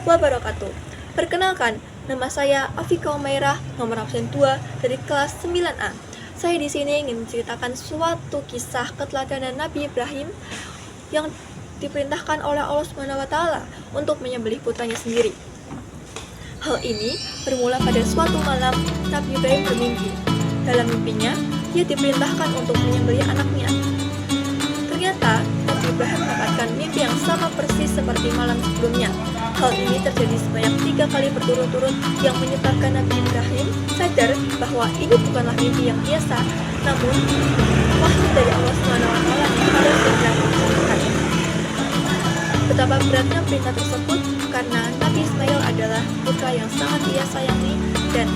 wabarakatuh. Perkenalkan, nama saya Afika Umairah, nomor absen 2 dari kelas 9A. Saya di sini ingin menceritakan suatu kisah keteladanan Nabi Ibrahim yang diperintahkan oleh Allah SWT untuk menyembelih putranya sendiri. Hal ini bermula pada suatu malam Nabi Ibrahim bermimpi. Dalam mimpinya, dia diperintahkan untuk menyembelih anaknya. Ternyata, Nabi Ibrahim mendapatkan mimpi yang sama persis seperti malam sebelumnya. Hal ini terjadi sebanyak 3 kali berturut-turut yang menyebabkan Nabi Ibrahim sadar bahwa ini bukanlah mimpi yang biasa, namun wahyu dari Allah SWT yang harus segera dilaksanakan. Betapa beratnya perintah tersebut karena Nabi Ismail adalah putra yang sangat ia sayangi dan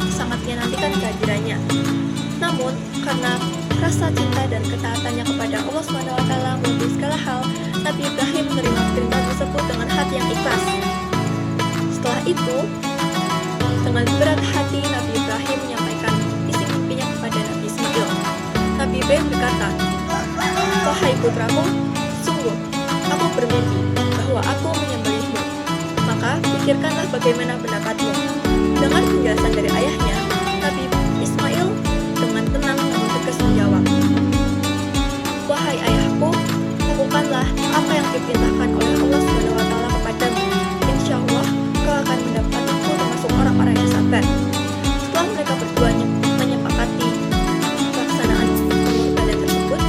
sangat ia nantikan kehadirannya. Namun, karena rasa cinta dan ketaatannya kepada Allah SWT melebihi segala hal, Nabi Ibrahim menerima perintah tersebut dengan hati yang ikhlas. Setelah itu, dengan berat hati Nabi Ibrahim menyampaikan isi mimpinya kepada Nabi Ismail. Nabi Ibrahim berkata, "Wahai putraku, sungguh, aku bermimpi bahwa aku menyembelihmu. Maka pikirkanlah bagaimana pendapatmu." Dengan penjelasan dari ayahnya, Nabi Ismail dengan tenang namun tegas menjawab, "Wahai ayahku, lakukanlah apa yang diperintahkan oleh Allah SWT kepadamu. Insya Allah, kau akan mendapatku termasuk orang-orang yang sabar." Setelah mereka berdua menyepakati pelaksanaan pengorbanan tersebut,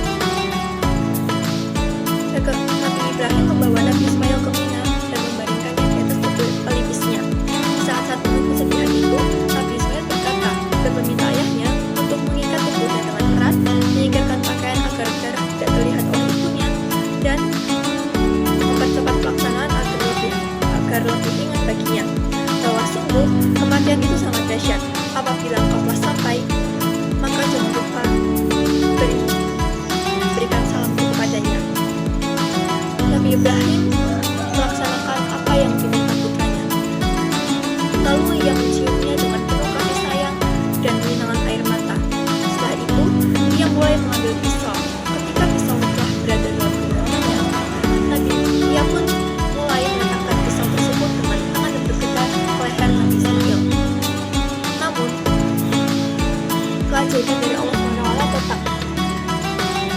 Nabi Ibrahim membawa Nabi Ismail ke Mina dan membaringkannya di atas pelipisnya. Saat menunggu kesedihan itu, Nabi Ismail berkata dan meminta ayahnya untuk mengikat tubuhnya dengan erat, menyingkirkan pakaian agar darah tidak terlihat oleh ibunya, dan mempercepat pelaksanaan agar lebih ringan baginya. Bahwa sungguh kematian itu sangat dahsyat. Apabila engkau telah sampai, maka jangan lupa berikan salamku kepadanya. Nabi Ibrahim melaksanakan apa yang diminta putranya. Lalu ia menciumnya dengan penuh kasih sayang dan menyinangan air mata. Setelah itu, ia mulai mengambil pisau. Ketika pisau telah berada dalam genggamannya, ia pun mulai meletakkan pisau tersebut dengan tangan yang bergetar ke leher Nabi Ismail. Namun, keajaiban dari Allah SWT tetap.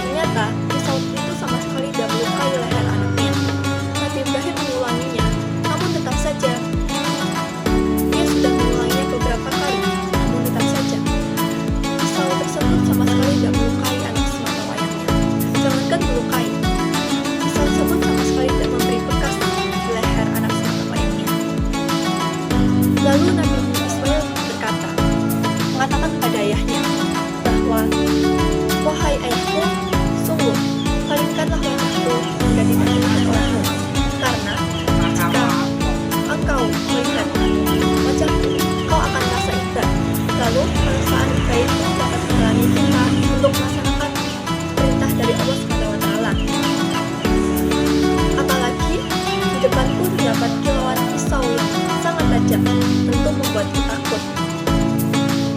Ternyata, pisau itu sama sekali tidak melukai leher anaknya. Nabi Ibrahim mengulanginya, namun tetap saja ia sudah mengulanginya beberapa kali, namun tetap saja pisau tersebut sama sekali tidak melukai anak semata wayangnya. Jangankan melukai, pisau tersebut sama sekali tidak memberi bekas di leher anak semata wayangnya. Lalu Nabi Ismail berkata, mengatakan kepada ayahnya bahwa, "Wahai ayahku, sungguh, palingkanlah wajahku hingga diperhatikan olehmu, karena jika engkau melihat wajahku, kau akan merasa iba. Lalu perasaan iba itu dapat menghalangi kita untuk melaksanakan perintah dari Allah SWT. Apalagi di depanku terdapat kilauan pisau yang sangat tajam, tentu membuatku takut."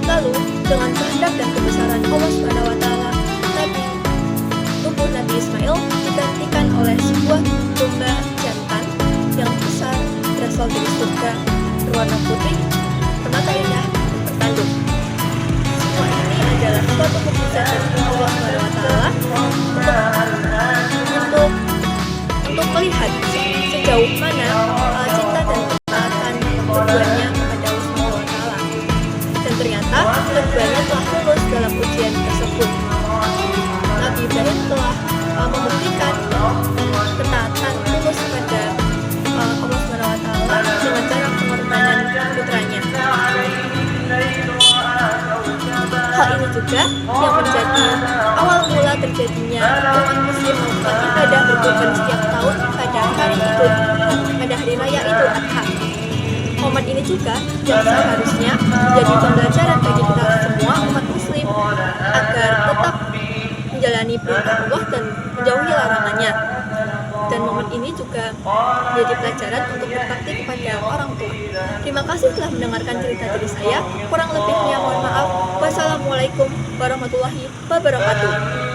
Lalu dengan kehendak dan kebesaran Allah SWT, tubuh Nabi Ismail digantikan oleh sebuah domba jantan yang besar berasal dari surga, berwarna putih, bermata indah, bertanduk. Semua ini adalah suatu mukjizat dari Allah SWT untuk melihat sejauh mana cinta dan ketaatan keduanya kepada Allah SWT. Dan ternyata keduanya telah lulus dalam ujian tersebut. Nabi Ibrahim telah membuktikan ketaatan tulus kepada Allah SWT dengan cara pengorbanan putranya. Hal ini juga yang menjadi awal mula terjadinya umat muslim melakukan ibadah berkurban setiap tahun pada hari raya Idul Adha. Momen ini juga yang seharusnya menjadi pembelajaran bagi kita semua umat muslim agar tetap menjalani perintah Allah dan menjauhi larangannya. Dan momen ini juga menjadi pelajaran untuk berbakti kepada orang tua. Terima kasih telah mendengarkan cerita dari saya. Kurang lebihnya mohon maaf. Wassalamualaikum warahmatullahi wabarakatuh.